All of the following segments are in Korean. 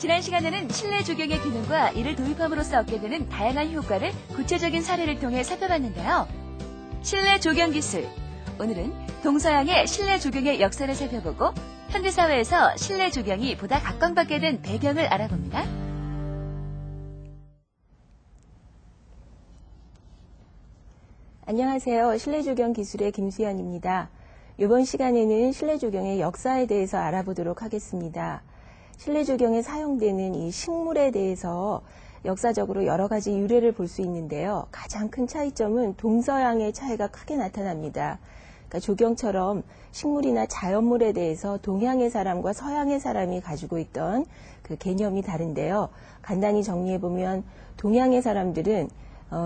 지난 시간에는 실내 조경의 기능과 이를 도입함으로써 얻게 되는 다양한 효과를 구체적인 사례를 통해 살펴봤는데요. 실내 조경 기술. 오늘은 동서양의 실내 조경의 역사를 살펴보고 현대사회에서 실내 조경이 보다 각광받게 된 배경을 알아봅니다. 안녕하세요. 실내 조경 기술의 김수연입니다. 이번 시간에는 실내 조경의 역사에 대해서 알아보도록 하겠습니다. 실내 조경에 사용되는 이 식물에 대해서 역사적으로 여러 가지 유래를 볼 수 있는데요. 가장 큰 차이점은 동서양의 차이가 크게 나타납니다. 그러니까 조경처럼 식물이나 자연물에 대해서 동양의 사람과 서양의 사람이 가지고 있던 그 개념이 다른데요. 간단히 정리해보면 동양의 사람들은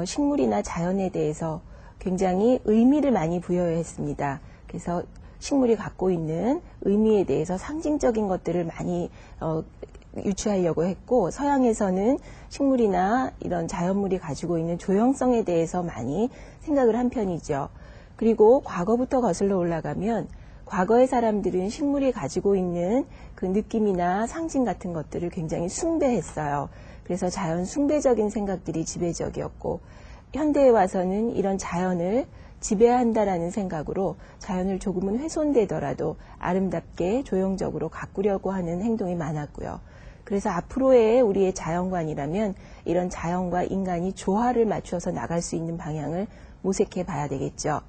식물이나 자연에 대해서 굉장히 의미를 많이 부여했습니다. 그래서 식물이 갖고 있는 의미에 대해서 상징적인 것들을 많이 유추하려고 했고, 서양에서는 식물이나 이런 자연물이 가지고 있는 조형성에 대해서 많이 생각을 한 편이죠. 그리고 과거부터 거슬러 올라가면 과거의 사람들은 식물이 가지고 있는 그 느낌이나 상징 같은 것들을 굉장히 숭배했어요. 그래서 자연 숭배적인 생각들이 지배적이었고, 현대에 와서는 이런 자연을 지배한다라는 생각으로 자연을 조금은 훼손되더라도 아름답게 조형적으로 가꾸려고 하는 행동이 많았고요. 그래서 앞으로의 우리의 자연관이라면 이런 자연과 인간이 조화를 맞추어서 나갈 수 있는 방향을 모색해 봐야 되겠죠.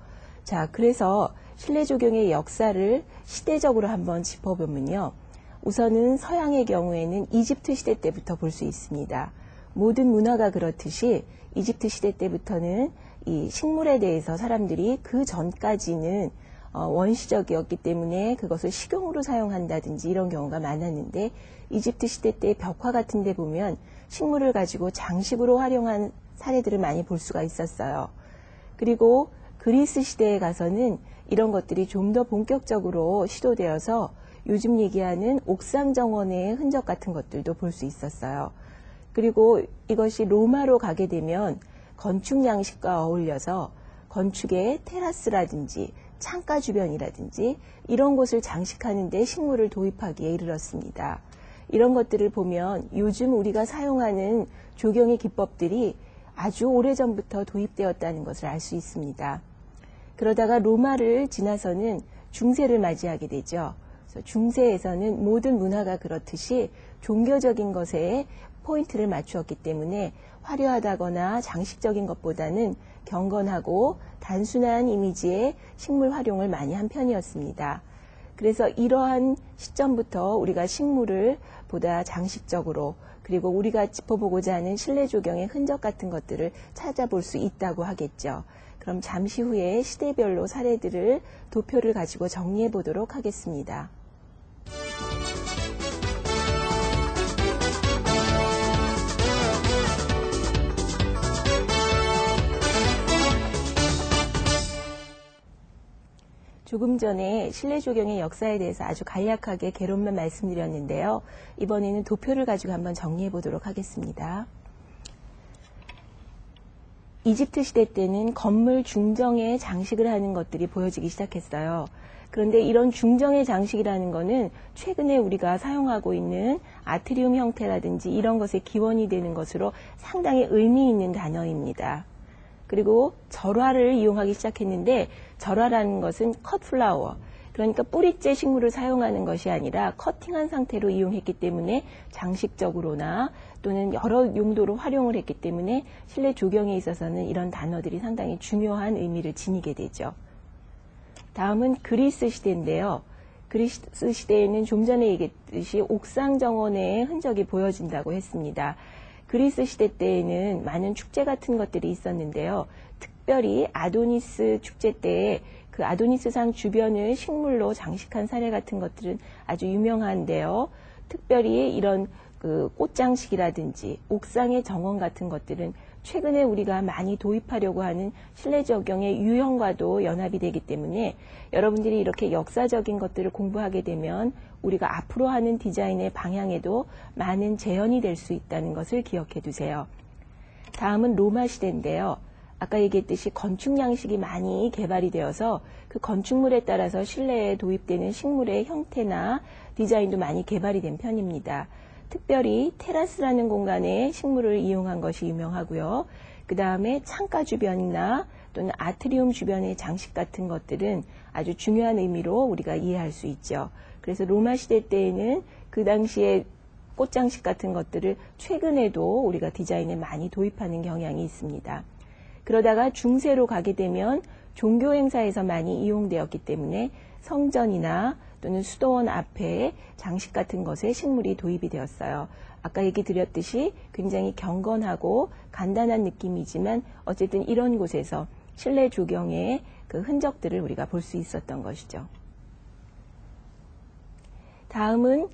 자, 그래서 실내 조경의 역사를 시대적으로 한번 짚어보면요. 우선은 서양의 경우에는 이집트 시대 때부터 볼 수 있습니다. 모든 문화가 그렇듯이 이집트 시대 때부터는 이 식물에 대해서 사람들이 그 전까지는 원시적이었기 때문에 그것을 식용으로 사용한다든지 이런 경우가 많았는데, 이집트 시대 때 벽화 같은 데 보면 식물을 가지고 장식으로 활용한 사례들을 많이 볼 수가 있었어요. 그리고 그리스 시대에 가서는 이런 것들이 좀 더 본격적으로 시도되어서 요즘 얘기하는 옥상 정원의 흔적 같은 것들도 볼 수 있었어요. 그리고 이것이 로마로 가게 되면 건축 양식과 어울려서 건축의 테라스라든지 창가 주변이라든지 이런 곳을 장식하는 데 식물을 도입하기에 이르렀습니다. 이런 것들을 보면 요즘 우리가 사용하는 조경의 기법들이 아주 오래전부터 도입되었다는 것을 알 수 있습니다. 그러다가 로마를 지나서는 중세를 맞이하게 되죠. 그래서 중세에서는 모든 문화가 그렇듯이 종교적인 것에 포인트를 맞추었기 때문에 화려하다거나 장식적인 것보다는 경건하고 단순한 이미지의 식물 활용을 많이 한 편이었습니다. 그래서 이러한 시점부터 우리가 식물을 보다 장식적으로, 그리고 우리가 짚어보고자 하는 실내 조경의 흔적 같은 것들을 찾아볼 수 있다고 하겠죠. 그럼 잠시 후에 시대별로 사례들을 도표를 가지고 정리해 보도록 하겠습니다. 조금 전에 실내 조경의 역사에 대해서 아주 간략하게 개론만 말씀드렸는데요. 이번에는 도표를 가지고 한번 정리해 보도록 하겠습니다. 이집트 시대 때는 건물 중정에 장식을 하는 것들이 보여지기 시작했어요. 그런데 이런 중정의 장식이라는 것은 최근에 우리가 사용하고 있는 아트리움 형태라든지 이런 것의 기원이 되는 것으로 상당히 의미 있는 단어입니다. 그리고 절화를 이용하기 시작했는데, 절화라는 것은 컷플라워, 그러니까 뿌리째 식물을 사용하는 것이 아니라 커팅한 상태로 이용했기 때문에 장식적으로나 또는 여러 용도로 활용을 했기 때문에 실내 조경에 있어서는 이런 단어들이 상당히 중요한 의미를 지니게 되죠. 다음은 그리스 시대인데요. 그리스 시대에는 좀 전에 얘기했듯이 옥상 정원의 흔적이 보여진다고 했습니다. 그리스 시대 때에는 많은 축제 같은 것들이 있었는데요. 특별히 아도니스 축제 때에 그 아도니스상 주변을 식물로 장식한 사례 같은 것들은 아주 유명한데요. 특별히 이런 그 꽃장식이라든지 옥상의 정원 같은 것들은 최근에 우리가 많이 도입하려고 하는 실내 조경의 유형과도 연합이 되기 때문에 여러분들이 이렇게 역사적인 것들을 공부하게 되면 우리가 앞으로 하는 디자인의 방향에도 많은 재현이 될 수 있다는 것을 기억해 두세요. 다음은 로마 시대인데요. 아까 얘기했듯이 건축 양식이 많이 개발이 되어서 그 건축물에 따라서 실내에 도입되는 식물의 형태나 디자인도 많이 개발이 된 편입니다. 특별히 테라스라는 공간에 식물을 이용한 것이 유명하고요. 그 다음에 창가 주변이나 또는 아트리움 주변의 장식 같은 것들은 아주 중요한 의미로 우리가 이해할 수 있죠. 그래서 로마 시대 때에는 그 당시에 꽃장식 같은 것들을 최근에도 우리가 디자인에 많이 도입하는 경향이 있습니다. 그러다가 중세로 가게 되면 종교 행사에서 많이 이용되었기 때문에 성전이나 또는 수도원 앞에 장식 같은 것에 식물이 도입이 되었어요. 아까 얘기 드렸듯이 굉장히 경건하고 간단한 느낌이지만 어쨌든 이런 곳에서 실내 조경의 그 흔적들을 우리가 볼 수 있었던 것이죠. 다음은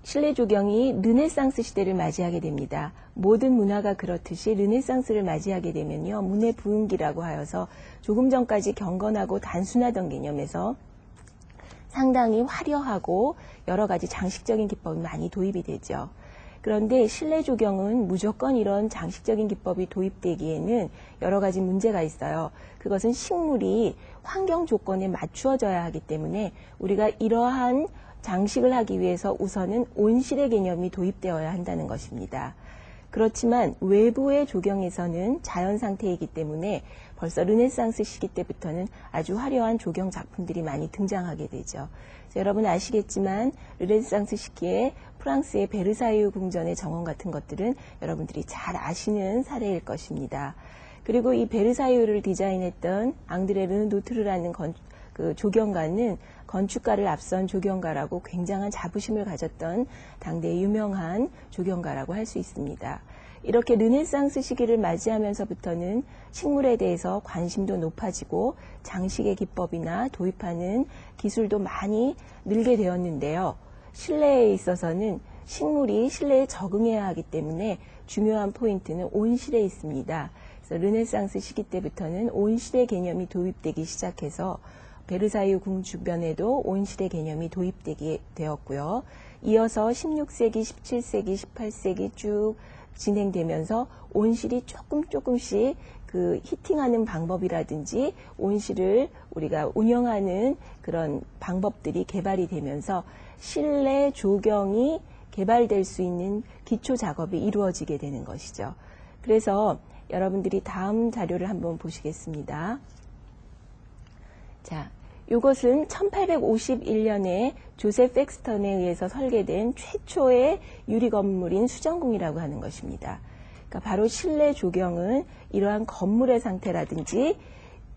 실내 조경이 르네상스 시대를 맞이하게 됩니다. 모든 문화가 그렇듯이 르네상스를 맞이하게 되면요, 문의 부흥기라고 하여서 조금 전까지 경건하고 단순하던 개념에서 상당히 화려하고 여러 가지 장식적인 기법이 많이 도입이 되죠. 그런데 실내 조경은 무조건 이런 장식적인 기법이 도입되기에는 여러 가지 문제가 있어요. 그것은 식물이 환경 조건에 맞추어져야 하기 때문에 우리가 이러한 장식을 하기 위해서 우선은 온실의 개념이 도입되어야 한다는 것입니다. 그렇지만 외부의 조경에서는 자연 상태이기 때문에 벌써 르네상스 시기 때부터는 아주 화려한 조경 작품들이 많이 등장하게 되죠. 여러분 아시겠지만 르네상스 시기에 프랑스의 베르사유 궁전의 정원 같은 것들은 여러분들이 잘 아시는 사례일 것입니다. 그리고 이 베르사유를 디자인했던 앙드레 르노트르라는 그 조경가는 건축가를 앞선 조경가라고 굉장한 자부심을 가졌던 당대의 유명한 조경가라고 할 수 있습니다. 이렇게 르네상스 시기를 맞이하면서부터는 식물에 대해서 관심도 높아지고 장식의 기법이나 도입하는 기술도 많이 늘게 되었는데요. 실내에 있어서는 식물이 실내에 적응해야 하기 때문에 중요한 포인트는 온실에 있습니다. 그래서 르네상스 시기 때부터는 온실의 개념이 도입되기 시작해서 베르사유 궁 주변에도 온실의 개념이 도입되게 되었고요. 이어서 16세기, 17세기, 18세기 쭉 진행되면서 온실이 조금씩 그 히팅하는 방법이라든지 온실을 우리가 운영하는 그런 방법들이 개발이 되면서 실내 조경이 개발될 수 있는 기초 작업이 이루어지게 되는 것이죠. 그래서 여러분들이 다음 자료를 한번 보시겠습니다. 자, 이것은 1851년에 조셉 팩스턴에 의해서 설계된 최초의 유리 건물인 수정궁이라고 하는 것입니다. 그러니까 바로 실내 조경은 이러한 건물의 상태라든지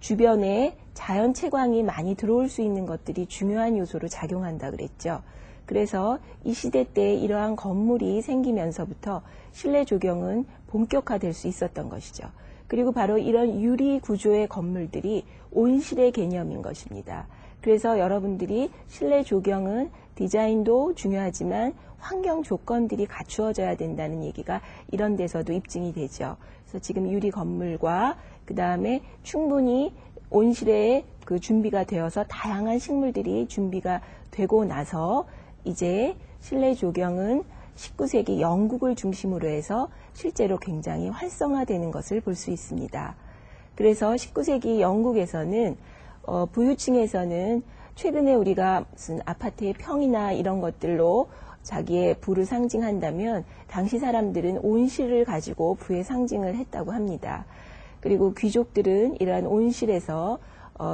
주변에 자연 채광이 많이 들어올 수 있는 것들이 중요한 요소로 작용한다 그랬죠. 그래서 이 시대 때 이러한 건물이 생기면서부터 실내 조경은 본격화될 수 있었던 것이죠. 그리고 바로 이런 유리 구조의 건물들이 온실의 개념인 것입니다. 그래서 여러분들이 실내 조경은 디자인도 중요하지만 환경 조건들이 갖추어져야 된다는 얘기가 이런 데서도 입증이 되죠. 그래서 지금 유리 건물과 그 다음에 충분히 온실에 그 준비가 되어서 다양한 식물들이 준비가 되고 나서 이제 실내 조경은 19세기 영국을 중심으로 해서 실제로 굉장히 활성화되는 것을 볼 수 있습니다. 그래서 19세기 영국에서는 부유층에서는 최근에 우리가 무슨 아파트의 평이나 이런 것들로 자기의 부를 상징한다면 당시 사람들은 온실을 가지고 부의 상징을 했다고 합니다. 그리고 귀족들은 이러한 온실에서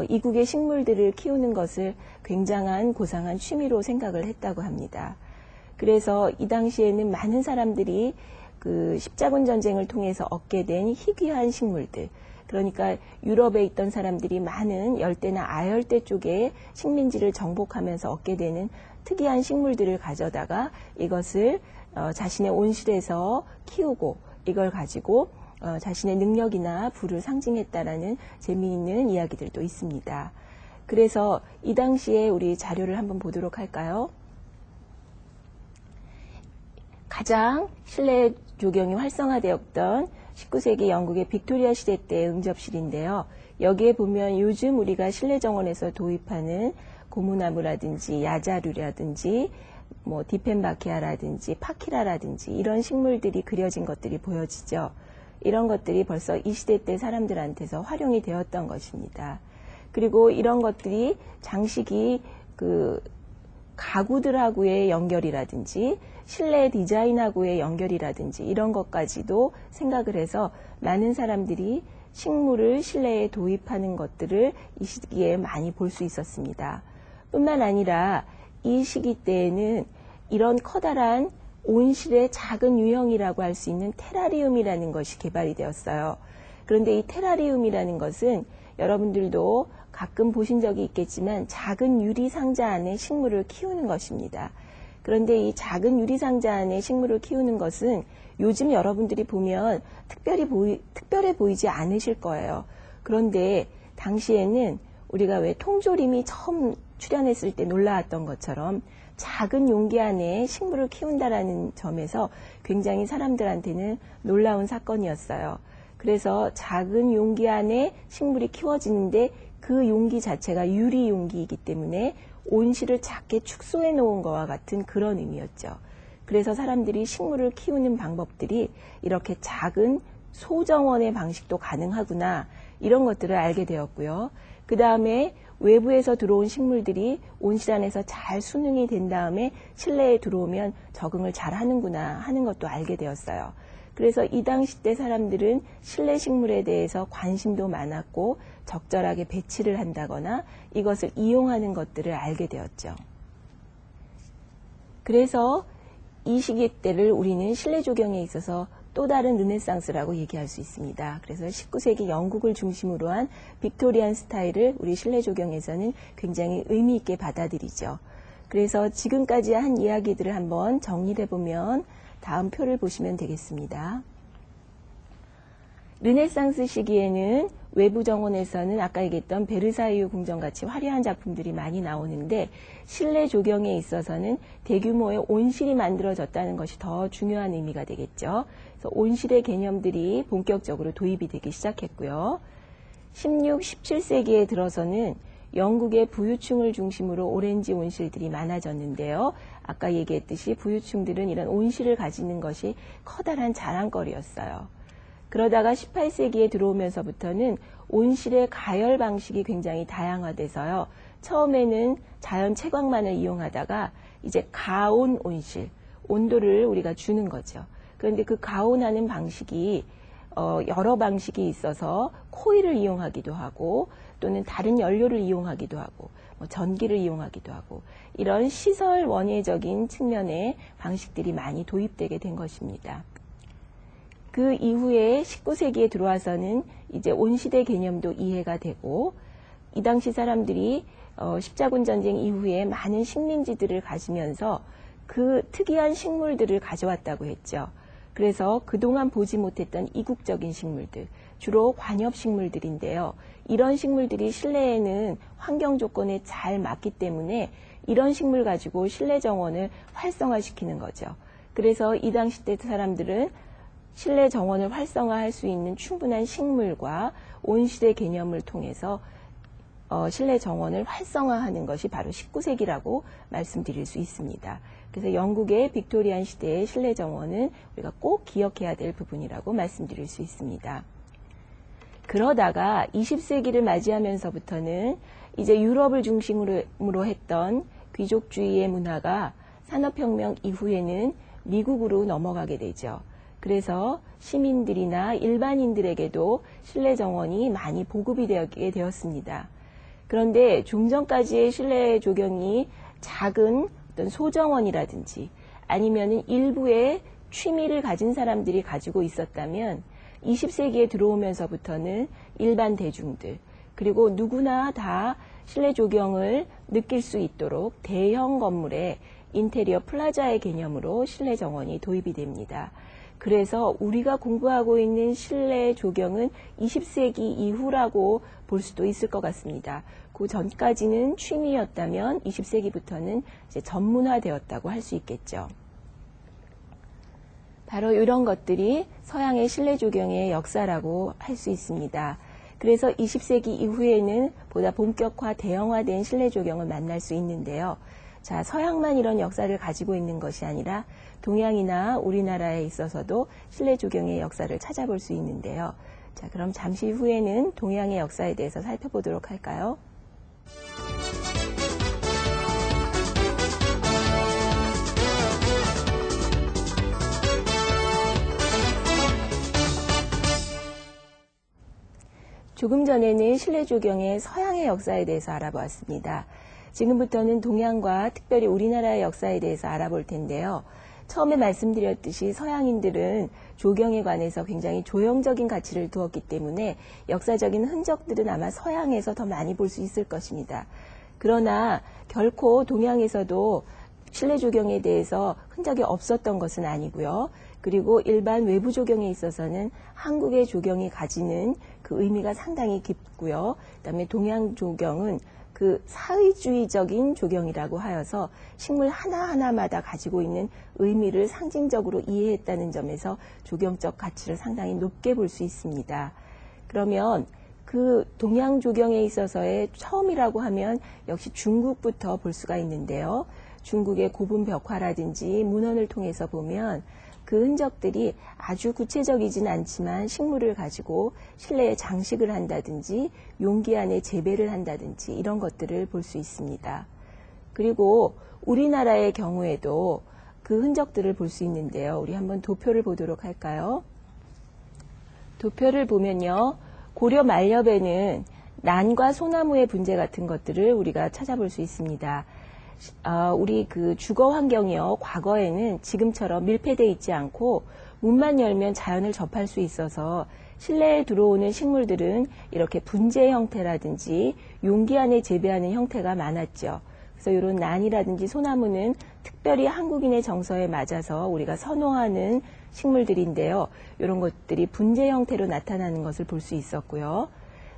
이국의 식물들을 키우는 것을 굉장한 고상한 취미로 생각을 했다고 합니다. 그래서 이 당시에는 많은 사람들이 그 십자군 전쟁을 통해서 얻게 된 희귀한 식물들, 그러니까 유럽에 있던 사람들이 많은 열대나 아열대 쪽에 식민지를 정복하면서 얻게 되는 특이한 식물들을 가져다가 이것을 자신의 온실에서 키우고 이걸 가지고 자신의 능력이나 부를 상징했다라는 재미있는 이야기들도 있습니다. 그래서 이 당시에 우리 자료를 한번 보도록 할까요? 가장 실내 조경이 활성화되었던 19세기 영국의 빅토리아 시대 때의 응접실인데요. 여기에 보면 요즘 우리가 실내 정원에서 도입하는 고무나무라든지 야자류라든지 뭐 디펜바키아라든지 파키라라든지 이런 식물들이 그려진 것들이 보여지죠. 이런 것들이 벌써 이 시대 때 사람들한테서 활용이 되었던 것입니다. 그리고 이런 것들이 장식이 가구들하고의 연결이라든지 실내 디자인하고의 연결이라든지 이런 것까지도 생각을 해서 많은 사람들이 식물을 실내에 도입하는 것들을 이 시기에 많이 볼 수 있었습니다. 뿐만 아니라 이 시기 때에는 이런 커다란 온실의 작은 유형이라고 할 수 있는 테라리움이라는 것이 개발이 되었어요. 그런데 이 테라리움이라는 것은 여러분들도 가끔 보신 적이 있겠지만 작은 유리 상자 안에 식물을 키우는 것입니다. 그런데 이 작은 유리 상자 안에 식물을 키우는 것은 요즘 여러분들이 보면 특별해 보이지 않으실 거예요. 그런데 당시에는 우리가 왜 통조림이 처음 출현했을 때 놀라웠던 것처럼 작은 용기 안에 식물을 키운다라는 점에서 굉장히 사람들한테는 놀라운 사건이었어요. 그래서 작은 용기 안에 식물이 키워지는데 그 용기 자체가 유리 용기이기 때문에 온실을 작게 축소해 놓은 것과 같은 그런 의미였죠. 그래서 사람들이 식물을 키우는 방법들이 이렇게 작은 소정원의 방식도 가능하구나 이런 것들을 알게 되었고요. 그 다음에 외부에서 들어온 식물들이 온실 안에서 잘 순응이 된 다음에 실내에 들어오면 적응을 잘 하는구나 하는 것도 알게 되었어요. 그래서 이 당시 때 사람들은 실내 식물에 대해서 관심도 많았고 적절하게 배치를 한다거나 이것을 이용하는 것들을 알게 되었죠. 그래서 이 시기 때를 우리는 실내 조경에 있어서 또 다른 르네상스라고 얘기할 수 있습니다. 그래서 19세기 영국을 중심으로 한 빅토리안 스타일을 우리 실내 조경에서는 굉장히 의미 있게 받아들이죠. 그래서 지금까지 한 이야기들을 한번 정리해 보면 다음 표를 보시면 되겠습니다. 르네상스 시기에는 외부 정원에서는 아까 얘기했던 베르사유 궁전같이 화려한 작품들이 많이 나오는데 실내 조경에 있어서는 대규모의 온실이 만들어졌다는 것이 더 중요한 의미가 되겠죠. 그래서 온실의 개념들이 본격적으로 도입이 되기 시작했고요. 16, 17세기에 들어서는 영국의 부유층을 중심으로 오렌지 온실들이 많아졌는데요. 아까 얘기했듯이 부유층들은 이런 온실을 가지는 것이 커다란 자랑거리였어요. 그러다가 18세기에 들어오면서부터는 온실의 가열 방식이 굉장히 다양화돼서요. 처음에는 자연 채광만을 이용하다가 이제 가온 온실, 온도를 우리가 주는 거죠. 그런데 그 가온하는 방식이 여러 방식이 있어서 코일을 이용하기도 하고 또는 다른 연료를 이용하기도 하고 전기를 이용하기도 하고 이런 시설 원예적인 측면의 방식들이 많이 도입되게 된 것입니다. 그 이후에 19세기에 들어와서는 이제 온실의 개념도 이해가 되고 이 당시 사람들이 십자군 전쟁 이후에 많은 식민지들을 가지면서 그 특이한 식물들을 가져왔다고 했죠. 그래서 그동안 보지 못했던 이국적인 식물들, 주로 관엽식물들인데요. 이런 식물들이 실내에는 환경 조건에 잘 맞기 때문에 이런 식물 가지고 실내 정원을 활성화시키는 거죠. 그래서 이 당시 때 사람들은 실내 정원을 활성화할 수 있는 충분한 식물과 온실의 개념을 통해서 실내 정원을 활성화하는 것이 바로 19세기라고 말씀드릴 수 있습니다. 그래서 영국의 빅토리안 시대의 실내 정원은 우리가 꼭 기억해야 될 부분이라고 말씀드릴 수 있습니다. 그러다가 20세기를 맞이하면서부터는 이제 유럽을 중심으로 했던 귀족주의의 문화가 산업혁명 이후에는 미국으로 넘어가게 되죠. 그래서 시민들이나 일반인들에게도 실내 정원이 많이 보급이 되게 되었습니다. 그런데 좀 전까지의 실내 조경이 작은 어떤 소정원이라든지 아니면은 일부의 취미를 가진 사람들이 가지고 있었다면 20세기에 들어오면서부터는 일반 대중들 그리고 누구나 다 실내 조경을 느낄 수 있도록 대형 건물의 인테리어 플라자의 개념으로 실내 정원이 도입이 됩니다. 그래서 우리가 공부하고 있는 실내 조경은 20세기 이후라고 볼 수도 있을 것 같습니다. 그 전까지는 취미였다면 20세기부터는 이제 전문화되었다고 할 수 있겠죠. 바로 이런 것들이 서양의 실내 조경의 역사라고 할 수 있습니다. 그래서 20세기 이후에는 보다 본격화, 대형화된 실내 조경을 만날 수 있는데요. 자, 서양만 이런 역사를 가지고 있는 것이 아니라 동양이나 우리나라에 있어서도 실내 조경의 역사를 찾아볼 수 있는데요. 자, 그럼 잠시 후에는 동양의 역사에 대해서 살펴보도록 할까요? 조금 전에는 실내 조경의 서양의 역사에 대해서 알아보았습니다. 지금부터는 동양과 특별히 우리나라의 역사에 대해서 알아볼 텐데요. 처음에 말씀드렸듯이 서양인들은 조경에 관해서 굉장히 조형적인 가치를 두었기 때문에 역사적인 흔적들은 아마 서양에서 더 많이 볼 수 있을 것입니다. 그러나 결코 동양에서도 실내 조경에 대해서 흔적이 없었던 것은 아니고요. 그리고 일반 외부 조경에 있어서는 한국의 조경이 가지는 그 의미가 상당히 깊고요. 그다음에 동양 조경은 그 사의주의적인 조경이라고 하여서 식물 하나하나마다 가지고 있는 의미를 상징적으로 이해했다는 점에서 조경적 가치를 상당히 높게 볼 수 있습니다. 그러면 그 동양 조경에 있어서의 처음이라고 하면 역시 중국부터 볼 수가 있는데요. 중국의 고분 벽화라든지 문헌을 통해서 보면 그 흔적들이 아주 구체적이진 않지만 식물을 가지고 실내에 장식을 한다든지 용기 안에 재배를 한다든지 이런 것들을 볼 수 있습니다. 그리고 우리나라의 경우에도 그 흔적들을 볼 수 있는데요. 우리 한번 도표를 보도록 할까요? 도표를 보면요. 고려 말엽에는 난과 소나무의 분재 같은 것들을 우리가 찾아볼 수 있습니다. 우리 그 주거 환경이요. 과거에는 지금처럼 밀폐되어 있지 않고 문만 열면 자연을 접할 수 있어서 실내에 들어오는 식물들은 이렇게 분재 형태라든지 용기 안에 재배하는 형태가 많았죠. 그래서 이런 난이라든지 소나무는 특별히 한국인의 정서에 맞아서 우리가 선호하는 식물들인데요. 이런 것들이 분재 형태로 나타나는 것을 볼 수 있었고요.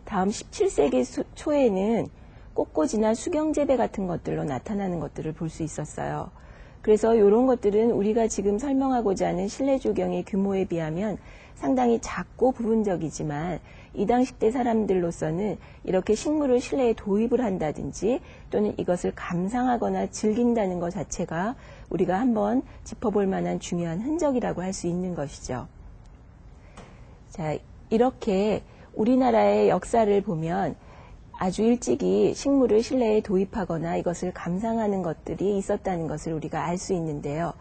다음 17세기 초에는 꽃꽂이나 수경재배 같은 것들로 나타나는 것들을 볼 수 있었어요. 그래서 이런 것들은 우리가 지금 설명하고자 하는 실내 조경의 규모에 비하면 상당히 작고 부분적이지만 이 당시 때 사람들로서는 이렇게 식물을 실내에 도입을 한다든지 또는 이것을 감상하거나 즐긴다는 것 자체가 우리가 한번 짚어볼 만한 중요한 흔적이라고 할 수 있는 것이죠. 자, 이렇게 우리나라의 역사를 보면 아주 일찍이 식물을 실내에 도입하거나 이것을 감상하는 것들이 있었다는 것을 우리가 알 수 있는데요.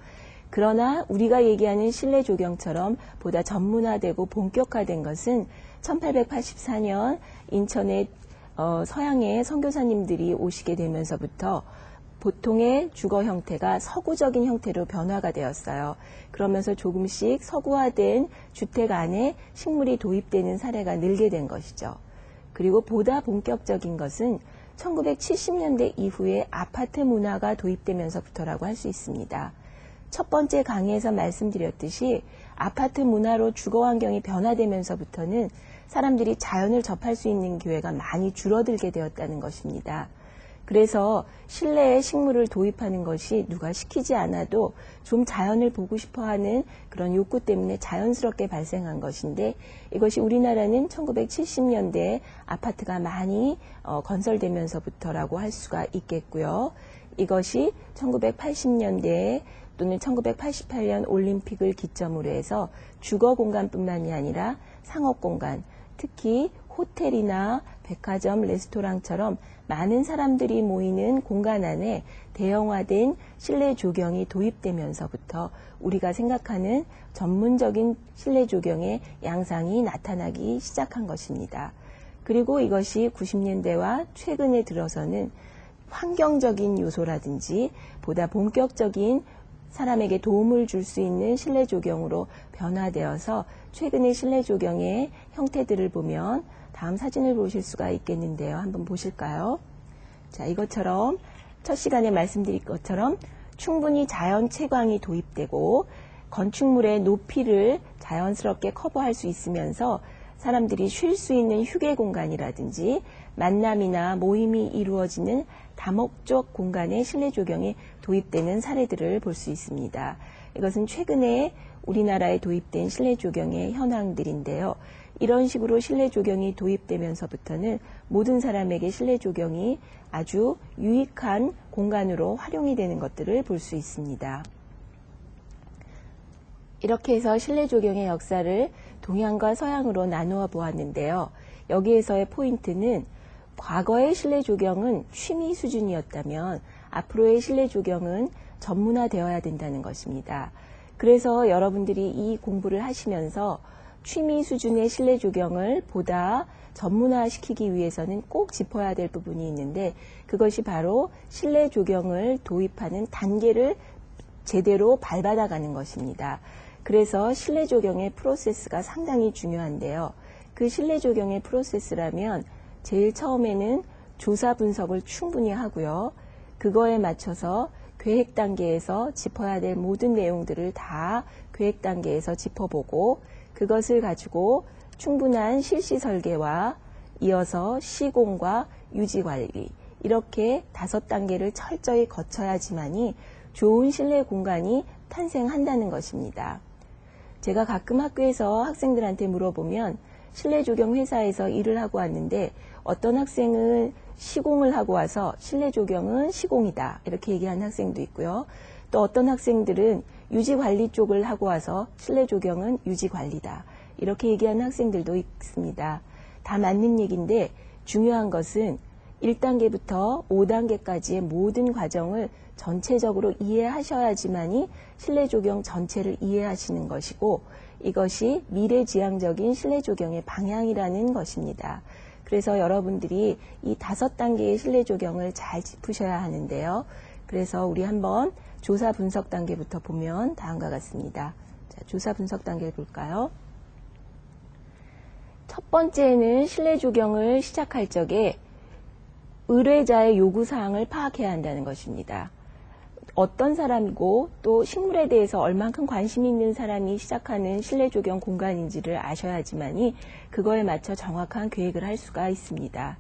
그러나 우리가 얘기하는 실내 조경처럼 보다 전문화되고 본격화된 것은 1884년 인천에 서양의 선교사님들이 오시게 되면서부터 보통의 주거 형태가 서구적인 형태로 변화가 되었어요. 그러면서 조금씩 서구화된 주택 안에 식물이 도입되는 사례가 늘게 된 것이죠. 그리고 보다 본격적인 것은 1970년대 이후에 아파트 문화가 도입되면서부터라고 할 수 있습니다. 첫 번째 강의에서 말씀드렸듯이 아파트 문화로 주거 환경이 변화되면서부터는 사람들이 자연을 접할 수 있는 기회가 많이 줄어들게 되었다는 것입니다. 그래서 실내에 식물을 도입하는 것이 누가 시키지 않아도 좀 자연을 보고 싶어하는 그런 욕구 때문에 자연스럽게 발생한 것인데 이것이 우리나라는 1970년대에 아파트가 많이 건설되면서부터라고 할 수가 있겠고요. 이것이 1980년대에 또는 1988년 올림픽을 기점으로 해서 주거 공간뿐만이 아니라 상업 공간, 특히 호텔이나 백화점, 레스토랑처럼 많은 사람들이 모이는 공간 안에 대형화된 실내 조경이 도입되면서부터 우리가 생각하는 전문적인 실내 조경의 양상이 나타나기 시작한 것입니다. 그리고 이것이 90년대와 최근에 들어서는 환경적인 요소라든지 보다 본격적인 사람에게 도움을 줄 수 있는 실내 조경으로 변화되어서 최근의 실내 조경의 형태들을 보면 다음 사진을 보실 수가 있겠는데요. 한번 보실까요? 자, 이것처럼 첫 시간에 말씀드린 것처럼 충분히 자연 채광이 도입되고 건축물의 높이를 자연스럽게 커버할 수 있으면서 사람들이 쉴 수 있는 휴게 공간이라든지 만남이나 모임이 이루어지는 다목적 공간의 실내 조경이 도입되는 사례들을 볼 수 있습니다. 이것은 최근에 우리나라에 도입된 실내 조경의 현황들인데요. 이런 식으로 실내 조경이 도입되면서부터는 모든 사람에게 실내 조경이 아주 유익한 공간으로 활용이 되는 것들을 볼 수 있습니다. 이렇게 해서 실내 조경의 역사를 동양과 서양으로 나누어 보았는데요. 여기에서의 포인트는 과거의 실내 조경은 취미 수준이었다면 앞으로의 실내 조경은 전문화되어야 된다는 것입니다. 그래서 여러분들이 이 공부를 하시면서 취미 수준의 실내 조경을 보다 전문화시키기 위해서는 꼭 짚어야 될 부분이 있는데, 그것이 바로 실내 조경을 도입하는 단계를 제대로 밟아나가는 것입니다. 그래서 실내 조경의 프로세스가 상당히 중요한데요. 그 실내 조경의 프로세스라면 제일 처음에는 조사 분석을 충분히 하고요. 그거에 맞춰서 계획 단계에서 짚어야 될 모든 내용들을 다 계획 단계에서 짚어보고, 그것을 가지고 충분한 실시 설계와 이어서 시공과 유지 관리, 이렇게 5단계를 철저히 거쳐야지만이 좋은 실내 공간이 탄생한다는 것입니다. 제가 가끔 학교에서 학생들한테 물어보면 실내 조경 회사에서 일을 하고 왔는데 어떤 학생은 시공을 하고 와서 실내 조경은 시공이다, 이렇게 얘기하는 학생도 있고요. 또 어떤 학생들은 유지 관리 쪽을 하고 와서 실내 조경은 유지 관리다, 이렇게 얘기하는 학생들도 있습니다. 다 맞는 얘기인데 중요한 것은 1단계부터 5단계까지의 모든 과정을 전체적으로 이해하셔야지만이 실내 조경 전체를 이해하시는 것이고, 이것이 미래지향적인 실내 조경의 방향이라는 것입니다. 그래서 여러분들이 이 5단계의 실내 조경을 잘 짚으셔야 하는데요. 그래서 우리 한번 조사 분석 단계부터 보면 다음과 같습니다. 자, 조사 분석 단계를 볼까요? 첫 번째는 실내 조경을 시작할 적에 의뢰자의 요구사항을 파악해야 한다는 것입니다. 어떤 사람이고 또 식물에 대해서 얼만큼 관심이 있는 사람이 시작하는 실내 조경 공간인지를 아셔야지만이 그거에 맞춰 정확한 계획을 할 수가 있습니다.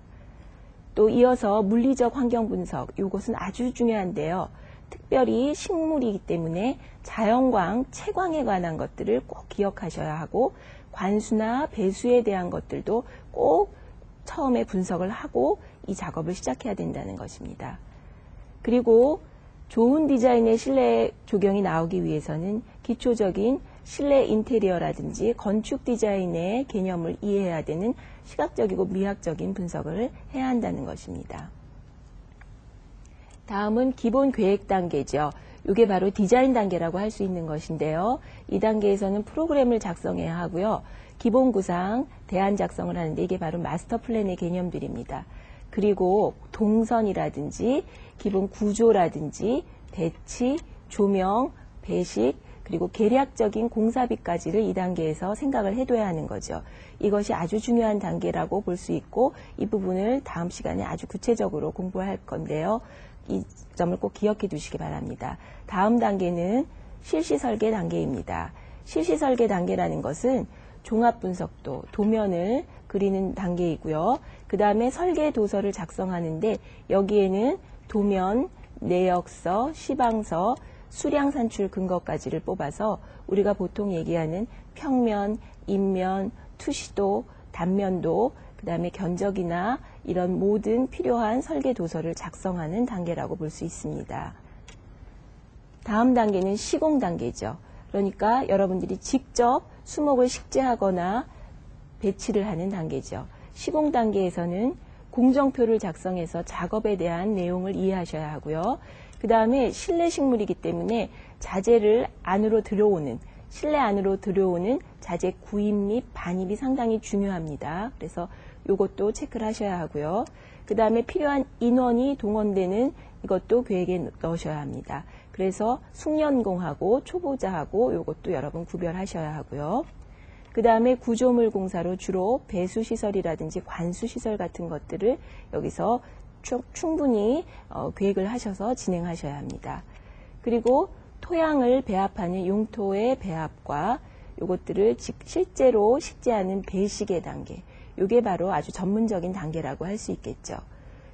또 이어서 물리적 환경 분석, 이것은 아주 중요한데요. 특별히 식물이기 때문에 자연광, 채광에 관한 것들을 꼭 기억하셔야 하고, 관수나 배수에 대한 것들도 꼭 처음에 분석을 하고 이 작업을 시작해야 된다는 것입니다. 그리고 좋은 디자인의 실내 조경이 나오기 위해서는 기초적인 실내 인테리어라든지 건축 디자인의 개념을 이해해야 되는 시각적이고 미학적인 분석을 해야 한다는 것입니다. 다음은 기본 계획 단계죠. 이게 바로 디자인 단계라고 할 수 있는 것인데요. 이 단계에서는 프로그램을 작성해야 하고요. 기본 구상, 대안 작성을 하는데 이게 바로 마스터 플랜의 개념들입니다. 그리고 동선이라든지 기본 구조라든지 배치, 조명, 배식, 그리고 계략적인 공사비까지를 이 단계에서 생각을 해둬야 하는 거죠. 이것이 아주 중요한 단계라고 볼 수 있고, 이 부분을 다음 시간에 아주 구체적으로 공부할 건데요. 이 점을 꼭 기억해 두시기 바랍니다. 다음 단계는 실시 설계 단계입니다. 실시 설계 단계라는 것은 종합 분석도, 도면을 그리는 단계이고요. 그 다음에 설계 도서를 작성하는데 여기에는 도면, 내역서, 시방서, 수량 산출 근거까지를 뽑아서 우리가 보통 얘기하는 평면, 인면, 투시도, 단면도, 그 다음에 견적이나 이런 모든 필요한 설계 도서를 작성하는 단계라고 볼 수 있습니다. 다음 단계는 시공 단계죠. 그러니까 여러분들이 직접 수목을 식재하거나 배치를 하는 단계죠. 시공 단계에서는 공정표를 작성해서 작업에 대한 내용을 이해하셔야 하고요. 그 다음에 실내 식물이기 때문에 자재를 안으로 들여오는, 실내 안으로 들여오는 자재 구입 및 반입이 상당히 중요합니다. 그래서 이것도 체크를 하셔야 하고요. 그 다음에 필요한 인원이 동원되는 이것도 계획에 넣으셔야 합니다. 그래서 숙련공하고 초보자하고 이것도 여러분 구별하셔야 하고요. 그 다음에 구조물 공사로 주로 배수시설이라든지 관수시설 같은 것들을 여기서 충분히 계획을 하셔서 진행하셔야 합니다. 그리고 토양을 배합하는 용토의 배합과 이것들을 실제로 식재하는 배식의 단계, 이게 바로 아주 전문적인 단계라고 할 수 있겠죠.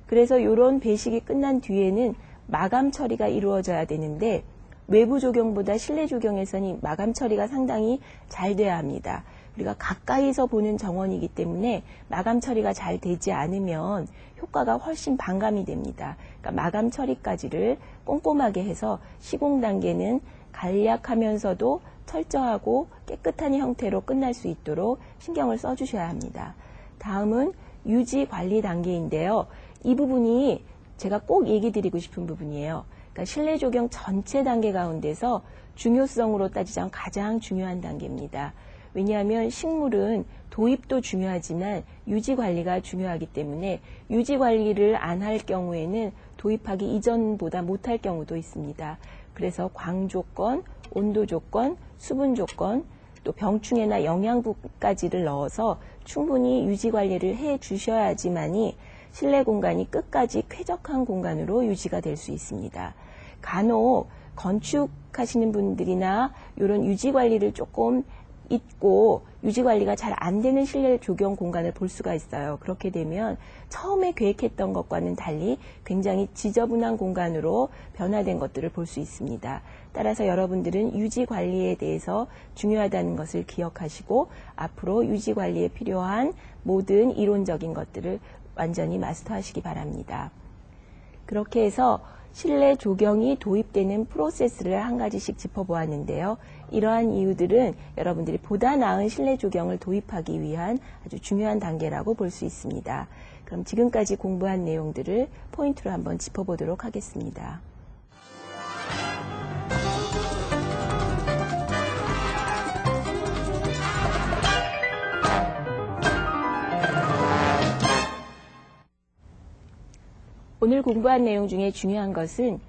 그래서 이런 배식이 끝난 뒤에는 마감 처리가 이루어져야 되는데 외부 조경보다 실내 조경에서는 마감 처리가 상당히 잘 돼야 합니다. 우리가 가까이서 보는 정원이기 때문에 마감 처리가 잘 되지 않으면 효과가 훨씬 반감이 됩니다. 그러니까 마감 처리까지를 꼼꼼하게 해서 시공 단계는 간략하면서도 철저하고 깨끗한 형태로 끝날 수 있도록 신경을 써주셔야 합니다. 다음은 유지 관리 단계인데요. 이 부분이 제가 꼭 얘기 드리고 싶은 부분이에요. 그러니까 실내 조경 전체 단계 가운데서 중요성으로 따지자면 가장 중요한 단계입니다. 왜냐하면 식물은 도입도 중요하지만 유지 관리가 중요하기 때문에 유지 관리를 안 할 경우에는 도입하기 이전보다 못할 경우도 있습니다. 그래서 광 조건, 온도 조건, 수분 조건, 또 병충해나 영양분까지를 넣어서 충분히 유지 관리를 해 주셔야지만이 실내 공간이 끝까지 쾌적한 공간으로 유지가 될 수 있습니다. 간혹 건축하시는 분들이나 이런 유지 관리를 조금 잊고 유지 관리가 잘 안 되는 실내 조경 공간을 볼 수가 있어요. 그렇게 되면 처음에 계획했던 것과는 달리 굉장히 지저분한 공간으로 변화된 것들을 볼 수 있습니다. 따라서 여러분들은 유지 관리에 대해서 중요하다는 것을 기억하시고 앞으로 유지 관리에 필요한 모든 이론적인 것들을 완전히 마스터하시기 바랍니다. 그렇게 해서 실내 조경이 도입되는 프로세스를 한 가지씩 짚어보았는데요. 이러한 이유들은 여러분들이 보다 나은 실내 조경을 도입하기 위한 아주 중요한 단계라고 볼 수 있습니다. 그럼 지금까지 공부한 내용들을 포인트로 한번 짚어보도록 하겠습니다. 오늘 공부한 내용 중에 중요한 것은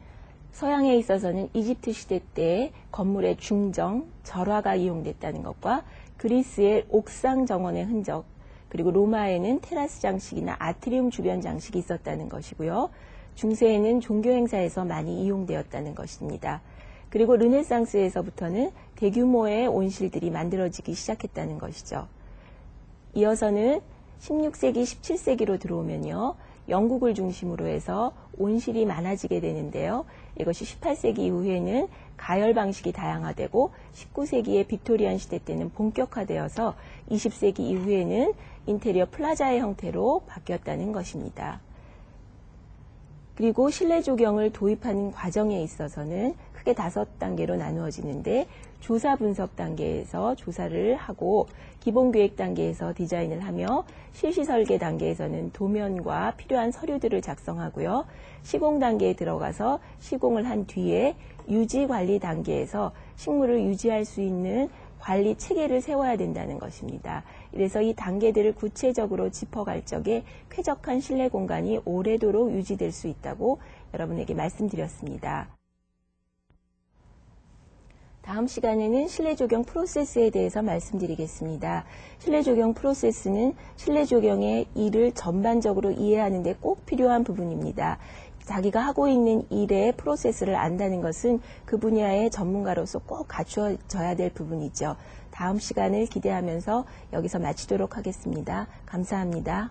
서양에 있어서는 이집트 시대 때 건물의 중정, 절화가 이용됐다는 것과 그리스의 옥상 정원의 흔적, 그리고 로마에는 테라스 장식이나 아트리움 주변 장식이 있었다는 것이고요. 중세에는 종교 행사에서 많이 이용되었다는 것입니다. 그리고 르네상스에서부터는 대규모의 온실들이 만들어지기 시작했다는 것이죠. 이어서는 16세기, 17세기로 들어오면요. 영국을 중심으로 해서 온실이 많아지게 되는데요. 이것이 18세기 이후에는 가열 방식이 다양화되고 19세기의 빅토리안 시대 때는 본격화되어서 20세기 이후에는 인테리어 플라자의 형태로 바뀌었다는 것입니다. 그리고 실내 조경을 도입하는 과정에 있어서는 크게 5단계로 나누어지는데 조사 분석 단계에서 조사를 하고 기본 계획 단계에서 디자인을 하며 실시 설계 단계에서는 도면과 필요한 서류들을 작성하고요. 시공 단계에 들어가서 시공을 한 뒤에 유지 관리 단계에서 식물을 유지할 수 있는 관리 체계를 세워야 된다는 것입니다. 그래서 이 단계들을 구체적으로 짚어갈 적에 쾌적한 실내 공간이 오래도록 유지될 수 있다고 여러분에게 말씀드렸습니다. 다음 시간에는 실내 조경 프로세스에 대해서 말씀드리겠습니다. 실내 조경 프로세스는 실내 조경의 일을 전반적으로 이해하는 데 꼭 필요한 부분입니다. 자기가 하고 있는 일의 프로세스를 안다는 것은 그 분야의 전문가로서 꼭 갖추어져야 될 부분이죠. 다음 시간을 기대하면서 여기서 마치도록 하겠습니다. 감사합니다.